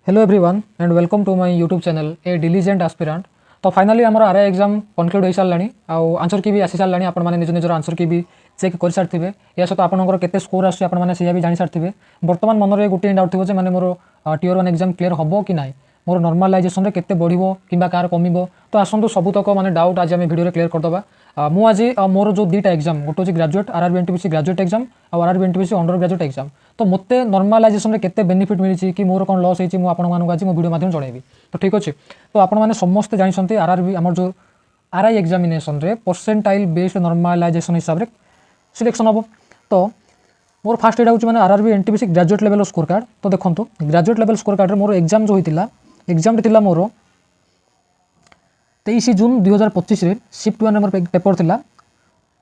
Hello everyone and welcome to my YouTube channel a diligent aspirant. तो finally आम RI exam conclude हो सारे answer की भी आसी सारे आप निज निजर आंसर की भी चेक कर सारे या सहित आपंकर केते स्कोर आसने भी जानी सारे बर्तमान मन में गोटे डाउट थी मैंने मोर टियर 1 एग्जाम क्लियर हम कि ना मोर नॉर्मलाइजेशन केते बढ़िबो किंबा कार कमिबो। तो आसतु सबुतक माने डाउट आज आम वीडियो क्लियर करदे। मु आज मोर जो दुईटा एग्जाम गोटे हूँ graduate RRB NTPC graduate exam और RRB NTPC under graduate exam. तो मते नॉर्मलाइजेशन केते बेनिफिट मिली कि मोर कौन लॉस होती मुझे आज मो वीडियो माध्यम जनइबी। तो ठीक अच्छे तो आपण मैंने समस्ते जानते आरआरबी आम जो आरआई एग्जामिनेशन रे परसेंटाइल बेस्ड नॉर्मलाइजेशन हिसाब से सिलेक्शन हम। तो मोर फास्ट एटा हूँ मैंने RRB NTPC graduate level score card. तो देखो ग्रेजुएट लेवल स्कोर कार्ड मोर एग्जाम जो होता एग्जाम टी मोर 23 जून 2025 शिफ्ट 1 मोर पेपर थिला।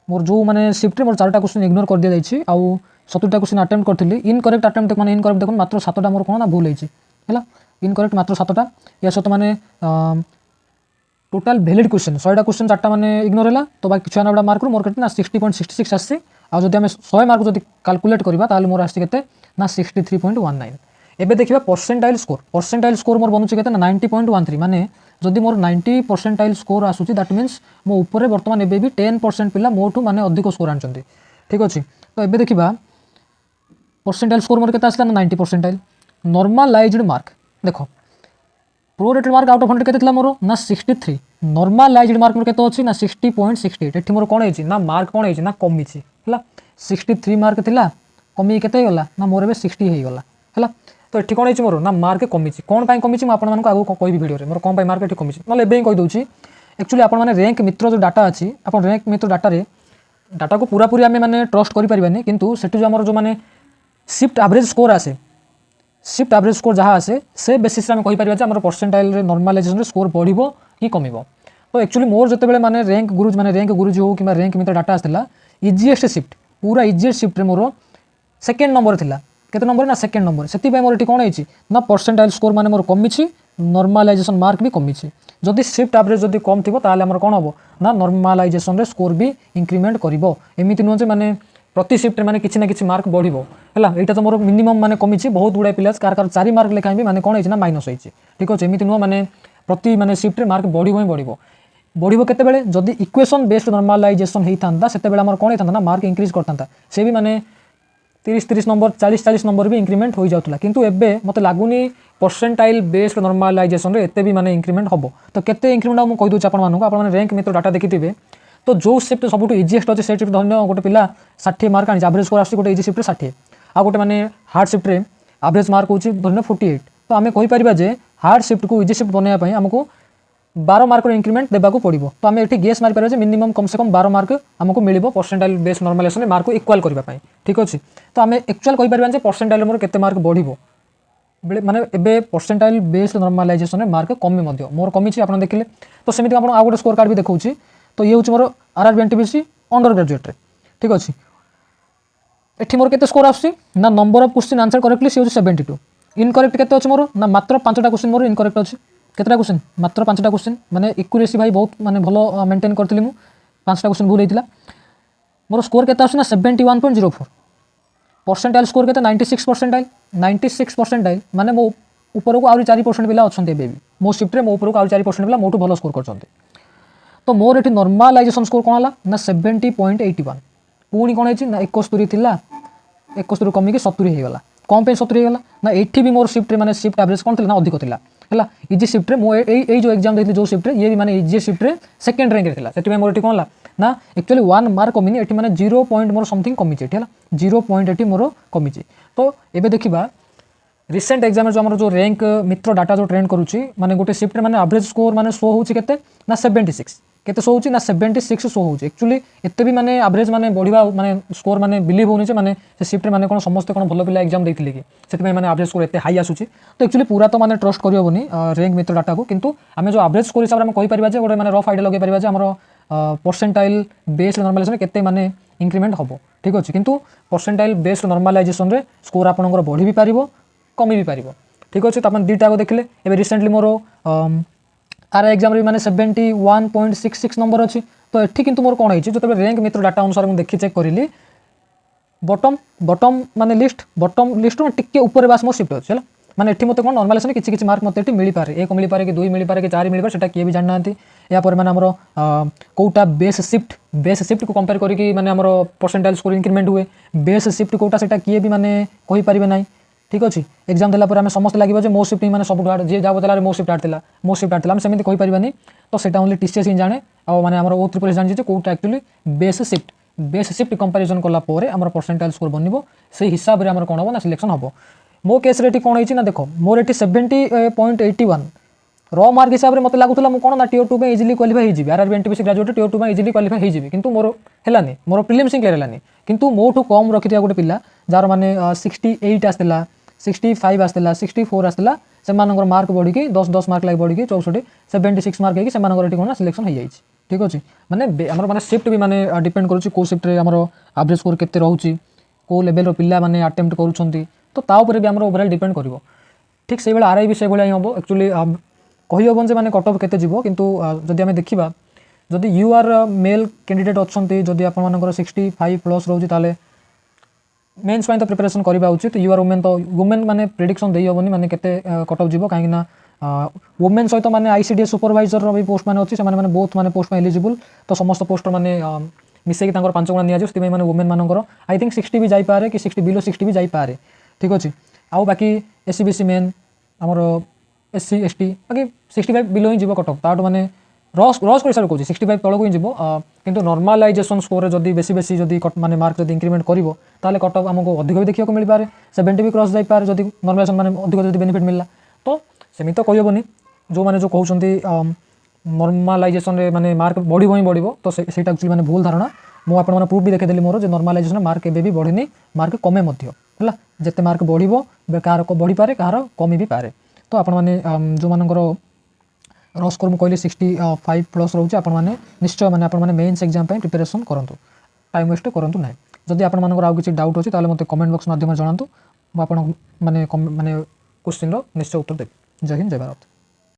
मोर जो माने शिफ्ट रे मोर 4टा क्वेश्चन इग्नोर कर दिया जाइछि आउ 70टा क्वेश्चन अटेम्प्ट करथिली। इनकरेक्ट अटेम्प्ट माने इनकरेक्ट देखो मात्र 7टा मोर कोन ना भूल होइछि हैला। इनकरेक्ट मात्र 7टा या सत माने टोटल वैलिड क्वेश्चन 100टा क्वेश्चन 4टा माने इग्नोर हैला। तो बाकी 96 मार्क रो मोर केते ना 60.66 आसी आ जदि हम 100 मार्क जदि कैलकुलेट करबा ताले मोर आसी केते ना 63.19। एबे देखिबा परसेंटाइल स्कोर मोर बनुछि केते ना 90.13 माने जदि मोर 90 परसेंटाइल स्कोर आसुची दैट मीन्स मो ऊपर बर्तमान एबे भी 10% पिला मोठू माने अधिक स्कोर आनचंती। ठीक अछि तो एबे देखिबा परसेंटाइल स्कोर मोर केते आसला ना 90 परसेंटाइल। नॉर्मलाइज्ड मार्क देखो प्रोरेटेड मार्क आउट ऑफ 100 केते थिला मोर ना 63। नॉर्मलाइज्ड मार्क मोर केते अछि ना 60.68। एठी मोर कोन हेछि ना मार्क कोन हेछि ना कमी छि हैला। 63 मार्क थिला कमी केते हे गला ना मोर एबे 60 हे गला हैला। तो ये कौन है मोर ना मार्क कमी कौन कमी मुझे आगे कह वीडियो में कौन मार्क ये कमी ना एवं कही दूसरी एक्चुअली आप रैंक मित्र जो डाटा अच्छी आप रैंक मित्र डाटा को पूरा पूरी आम मैंने ट्रस्ट करें किंतु से जो आम जो मैंने शिफ्ट एवरेज स्कोर आसे शिफ्ट एवरेज स्कोर जहाँ आसे से बेसिस आम कहीपर आम परसेंटाइल नॉर्मलाइजेशन स्कोर बढ़ो कि कम। तो एक्चुअली मोर जो मैंने रैंक गुरुजी हो कि रैंक मित्र डाटा आसाला इजीएस्ट शिफ्ट पूरा easiest shift more second number था केते नंबर ना सेकेंड नंबर से मोर ये कौन है ना परसेंटाइल स्कोर माने मोर कमी नॉर्मलाइजेशन मार्क भी कमी। जदि शिफ्ट एवरेज जदि कम थी ताले हमर कौन हम ना नॉर्मलाइजेशन रे स्कोर भी इंक्रीमेंट करिवो। एमिति नुह माने प्रति शिफ्ट माने किछि ना किछि मार्क बढ़िवो हैला। एटा तो मोर मिनिमम माने कमी बहुत गुडा पिला कार 4 मार्क लेखाई भी माने कौन है ना माइनस होइछि। ठीक अछि एमिति नुह माने प्रति माने शिफ्ट रे मार्क बढ़िवो ही बढ़िवो केते बेले जदि इक्वेशन बेस्ड नॉर्मलाइजेशन हेइथांता सेते बेले हमर कौन हेइथांता ना मार्क इंक्रीज करथांता से भी माने 30 नंबर 40 नंबर भी इंक्रीमेंट हो जाउतला। किंतु एबे मते लागुनी परसेंटाइल बेस्ड नॉर्मलाइजेशन रे एते भी माने इंक्रीमेंट हबो। तो केते इंक्रीमेंट हम कहि दोछ आपण माने रैंक मित्र डाटा देखिथिबे। तो जो शिफ्ट सबुठ इजीएस्ट अछि से शिफ्ट धन्य गोटे पिला 60 मार्क आनी एवरेज स्कोर आसी गोटे इजी शिफ्ट रे 60 आ गोटे माने हार्ड शिफ्ट रे एवरेज मार्क होची धन्य 48। तो आमे कहि परिबा जे हार्ड शिफ्ट को इजी शिफ्ट बनेया पई हमको 12 मार्क इंक्रीमेंट देबाकू पड़ो। तो आम ये गेस मारी पारे मिनिमम कम से कम 12 मार्क आमको मिल परसेंटाइल बेस्ड नॉर्मलाइजेशन मार्क को इक्वाल करने। ठीक अच्छे तो आम एक्चुअल कहीपर परसेंटाइल मोर केते मार्क बढ़ो माने एबे परसेंटाइल बेस्ड नॉर्मलाइजेशन मार्क कमी मोर कमी आप देखिले। तो सेमती आप गोटे स्कोर कार्ड भी देखा। तो ये हूँ मोर आरआरबी एनटीपीसी अंडर ग्रेजुएट रे। ठीक अच्छे एठी मोर केते स्कोर आसुची ना number of question answer correctly सी 72। इनकरेक्ट केते अछि मोर ना मात्र 5टा क्वेश्चन मोर इनकरेक्ट अछि। केतटा क्वेश्चन मात्र 5टा क्वेश्चन माने एक्यूरेसी भाई बहुत माने भलो मेंटेन करथिली मु 5टा क्वेश्चन भूल हेतिला। मोर स्कोर केते आसुना 71.04। परसेंटाइल स्कोर केते 96 परसेंटाइल माने मो ऊपर को आउरी 4% पिला अछंते एबे भी मो शिफ्ट रे मो ऊपर को आउरी 4% पिला मोटू भलो स्कोर करछंते। तो मोर एठी नॉर्मलाइजेशन स्कोर कोन हला ना 70.81। पुणी कोन हेछि ना 71 थिला 71 कमी के 70 हे गला। कौन पे 70 हे गला ना एठी भी मोर शिफ्ट रे माने शिफ्ट एवरेज कोन थिला ना अधिक थिला हैला। इजी शिफ्ट रे मो ए जो एग्जाम देथि जो शिफ्ट रे ये भी माने इजी शिफ्ट रे सेकंड रैंक रे थिला सेति मोर एठी कोन हला ना एक्चुअली 1 मार्क कमी एठी माने 0 पॉइंट मोर समथिंग कमी छै हैला 0 पॉइंट एठी मोर कमी छै। तो एबे देखिबा रिसेंट एग्जाम जो हमर जो रैंक मित्र डाटा जो ट्रेंड करूची माने गोटे शिफ्ट रे माने एवरेज स्कोर माने शो होची केते ना 76 केते शो होची ना 76 शो होची। एक्चुअली एते भी माने एवरेज माने बढ़िबा माने स्कोर माने बिलीव होनी छै माने से शिफ्ट रे माने कोन समस्त कोन भलो पिला एग्जाम देथिले कि सेति माने एवरेज स्कोर एते हाई आसुची। तो एक्चुअली पूरा तो माने ट्रस्ट करियो बनी रैंक मित्र डाटा को किंतु आमे जो एवरेज स्कोर हिसाब रे हम कहि परिबा जे गोटे माने रफ आइडिया लगे परिबा जे हमरो परसेंटाइल बेस्ड नॉर्मलाइजेशन केते माने इंक्रीमेंट हबो। ठीक अछि किंतु परसेंटाइल बेस्ड नॉर्मलाइजेशन रे स्कोर आपनकर बढ़ी भी पारिबो कमी भी पारिबो। ठीक अछि तो अपन दुईटा को देखिले एबे रिसेंटली मोर आर एग्जाम रे माने 71.66 नंबर अच्छी। तो एठी किंतु मोर कोन होइछि जतबे रैंक मित्र डाटा अनुसार मु देखि चेक करिली बॉटम माने लिस्ट में टिके ऊपर बास मोर शिफ्ट अछि हैला माने एठी मते कोन नॉर्मलाइजेशन किछि किछि मार्क मते एठी मिली पारे 1 मिली पारे कि 2 मिली पारे कि 4 मिली पारे सेटा किए भी जान नांती या पर माने हमरो कोटा बेस शिफ्ट को कंपेयर करी कि माने हमरो परसेंटाइल स्कोर इंक्रीमेंट हुए बेस शिफ्ट कोटा सेटा किए भी माने कहि परिबे नाही ठीक अछि एग्जाम देला पर हमें समस्त लागिबो जे मो शिफ्ट माने सब हार्ड जे जा बदला मो शिफ्ट आतला हम सेमिति कहि परिबानी तो सेटा ओनली टीसीएस ही जाने आ माने हमरो ओ ट्रिपल जानि जे quota actually base shift comparison कला पोरे हमर परसेंटाइल स्कोर बनिबो से हिसाब रे हमर कोन हो ना सिलेक्शन हबो मो केस रे कोन होइछि ना देखो मोर एटी 70.81 रॉ मार्क हिसाब रे मते लागुतला मु कोन ना टियर 2 में इजीली क्वालीफाई हे जिबि आरआरबी एनटीपीसी ग्रेजुएट टियर 2 में इजीली क्वालीफाई हे जिबि किंतु मोर हेलानी मोर प्रीलिम्स क्लियर हेलानी किंतु मोठो कम रखिथिया गोटे पिला जार माने 68 आस्तेला 65 आस्तेला 64 आस्तेला से मानकर मार्क बढ़ी कि 10 मार्क लाग बढ़ी कि 64 76 मार्क हे कि से मानकर एटी कोन सिलेक्शन हे जाइछि ठीक अछि माने हमर माने शिफ्ट भी माने डिपेंड करूछि को शिफ्ट रे हमर एवरेज स्कोर केते रहउछि को लेवल रो पिला माने अटेम्प्ट करूछंती तो ता ऊपर भी हमर ओवरऑल डिपेंड करिवो ठीक से बेला आरआई भी से बेला हबो एक्चुअली कहि हबन जे माने कट ऑफ केते जिवो किंतु जदि हमें देखिबा जदि यू आर मेल कैंडिडेट अच्छंती जदि आपन मानकर 65 प्लस रहउछि ताले मेंस पाइन तो प्रिपरेशन करबा उचित यू आर वुमेन माने प्रेडिक्शन देई हबनी माने केते कट ऑफ जिवो काहे ना वुमेन सहित माने आईसीडीएस सुपरवाइजर रो भी पोस्ट माने अछि से माने बहुत माने पोस्ट में एलिजिबल तो समस्त पोस्ट माने मिसे कि तांकर 5 गुणा निया जस्ति माने वुमेन मानकर आई थिंक 60 भी जाई पारे कि 60 बिलो 60 भी जाई पारे ठीक अछि आउ बाकी एससी बीसी मेन हमर एससी एसटी बाकी 65 बिलो ही जीवो कटअप ताट माने रॉस कर कहूँ 65 तल को ही जीवो किंतु नॉर्मलाइजेशन स्कोर जदी बेसी जदी माने मार्क जदी इंक्रीमेंट करिवो ताले कटअप हमको अधिक भी देखियो को मिल पारे 70 भी क्रॉस जाई पारे जदी नॉर्मलाइजेशन माने अधिक जदी बेनिफिट मिलला तो सेमी तो कहबोनी जो माने जो कहउछंती नॉर्मलाइजेशन रे माने मार्क बढ़िबो तो सेटा एक्चुअली माने भूल धारणा मु आपण माने प्रूफ भी देखे देली मोर जे नॉर्मलाइजेशन मार्क एबे भी बढ़िनी मार्क कमे मध्य हला जेते मार्क बढ़िबो बेकार को बढ़ी पारे कार कमी भी पारे तो आपण माने जो मानकर रॉ स्कोर मु कहली 65 प्लस रहउछि आपण माने निश्चय माने आपण माने मेंस एग्जाम पे प्रिपरेशन करंतु टाइम वेस्ट करंतु नाही जदि आपण मानकर आ किछि डाउट अछि ताले मते कमेंट बॉक्स माध्यम जणांतु म आपण माने क्वेश्चन रो निश्चय उत्तर देबी जय हिंद जय भारत।